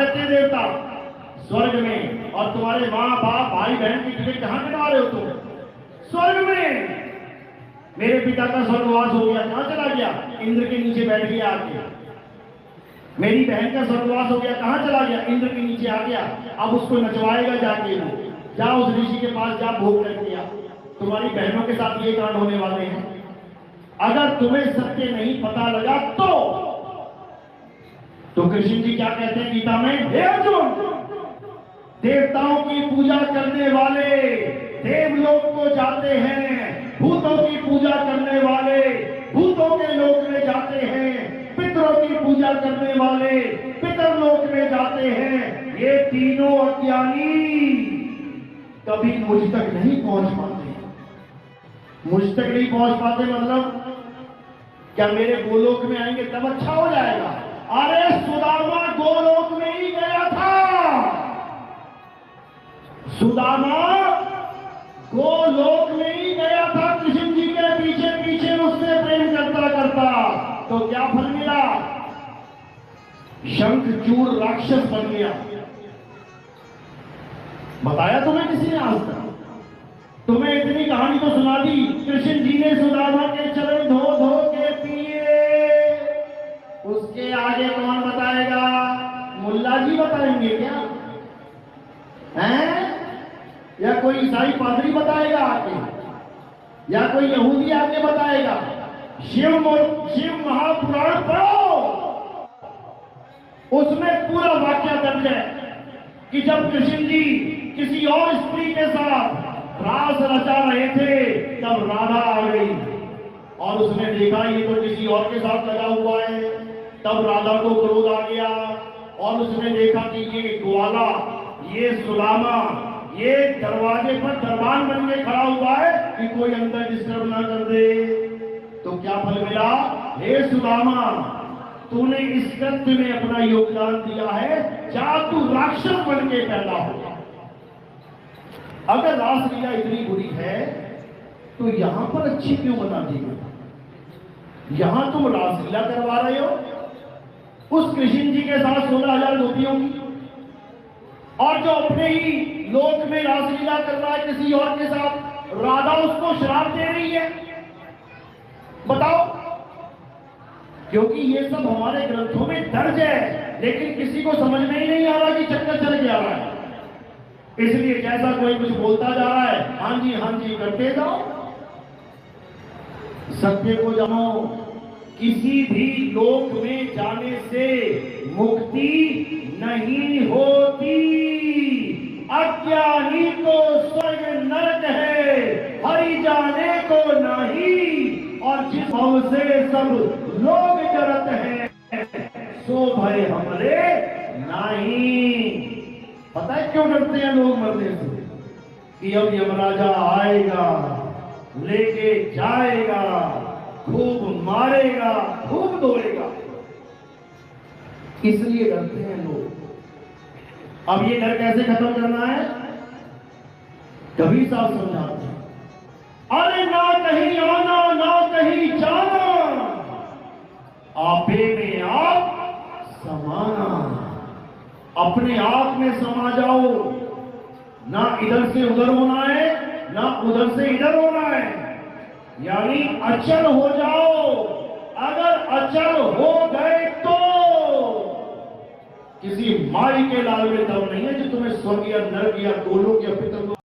रहते हैं देवता? स्वर्ग में। और तुम्हारे माँ बाप भाई बहन की टिकट कहाँ कटवा रहे हो तुम? स्वर्ग में। मेरे पिता का स्वर्गवास हो गया, कहाँ चला गया? इंद्र के नीचे बैठ गया आके। मेरी बहन का स्वर्गवास हो गया, कहाँ चला गया? इंद्र के नीचे आ गया। अब उसको नचवाएगा जाके वो। जा उस ऋषि के पास, जा भोग करके आ। तुम्हारी बहनों के साथ ये कांड होने वाले हैं। अगर तुम्हें सत्य नहीं पता लगा तो कृष्ण जी क्या कहते हैं गीता में? हे अर्जुन, देवताओं की पूजा करने वाले देवलोक को जाते हैं, भूतों की पूजा करने वाले भूतों के लोक में जाते हैं, पितरों की पूजा करने वाले पितरलोक में जाते हैं। ये तीनों अज्ञानी कभी मुझ तक नहीं पहुंच पाते। मुझ तक नहीं पहुंच पाते मतलब क्या मेरे गोलोक में आएंगे तब अच्छा हो जाएगा? अरे सुदामा गोलोक में ही गया था। सुदामा गोलोक में ही गया था, कृष्ण जी के पीछे पीछे उससे प्रेम करता करता। तो क्या फल मिला? शंखचूड़ राक्षस बन गया। बताया तुम्हें किसी ने आज तक? तुम्हें इतनी कहानी तो सुना दी। कृष्ण जी ने सुदामा के चरण धो धो के पिए। उसके आगे कौन बताएगा? मुल्ला जी बताएंगे क्या? हैं? या कोई ईसाई पादरी बताएगा आके? या कोई यहूदी आके बताएगा? शिव महापुराण पढ़ो, उसमें पूरा वाक्य दर्ज है कि जब कृष्ण जी किसी और स्त्री के साथ रास रचा रहे थे तब राधा आ गई और उसने देखा ये तो किसी और के साथ लगा हुआ है। तब राधा को क्रोध आ गया और उसने देखा कि ये ग्वाला, ये सुदामा, ये दरवाजे पर दरबान बन के खड़ा हुआ है कि कोई अंदर डिस्टर्ब ना कर दे। तो क्या फल मिला? हे सुदामा, तूने इस कृत्य में अपना योगदान दिया है, जा तू राक्षस बन के पैदा हो। अगर रासलीला इतनी बुरी है तो यहां पर अच्छी क्यों बता दी गई? यहां तुम रासलीला करवा रहे हो उस कृष्ण जी के साथ 16,000 गोपियों की, और जो अपने ही लोक में रासलीला कर रहा है किसी और के साथ, राधा उसको श्राप दे रही है। बताओ। क्योंकि ये सब हमारे ग्रंथों में दर्ज है, लेकिन किसी को समझ में ही नहीं आ रहा कि चक्कर चल गया है। इसलिए जैसा कोई कुछ बोलता जा रहा है, हाँ जी करते जाओ। सत्य को जानो। किसी भी लोक में जाने से मुक्ति नहीं होती। अज्ञानी को स्वर्ग नरक है, हरि जाने को नहीं। और जिस भाव से सब लोग डरत हैं, सो भय हमरे नहीं। पता है क्यों डरते हैं लोग मरने से? कि अब यमराजा आएगा, लेके जाएगा, खूब मारेगा, खूब दौड़ेगा, इसलिए डरते हैं लोग। अब ये डर कैसे खत्म करना है? कभी साहब समझाते हैं, अरे ना कहीं आना ना कहीं जाना, आपे में आप समाना। अपने आप में समा जाओ। ना इधर से उधर होना है, ना उधर से इधर होना है। यानी अचल हो जाओ। अगर अचल हो गए तो किसी माई के लाल में दम नहीं है जो तुम्हें स्वर्ग या नरक या गोलोक या पितरलोक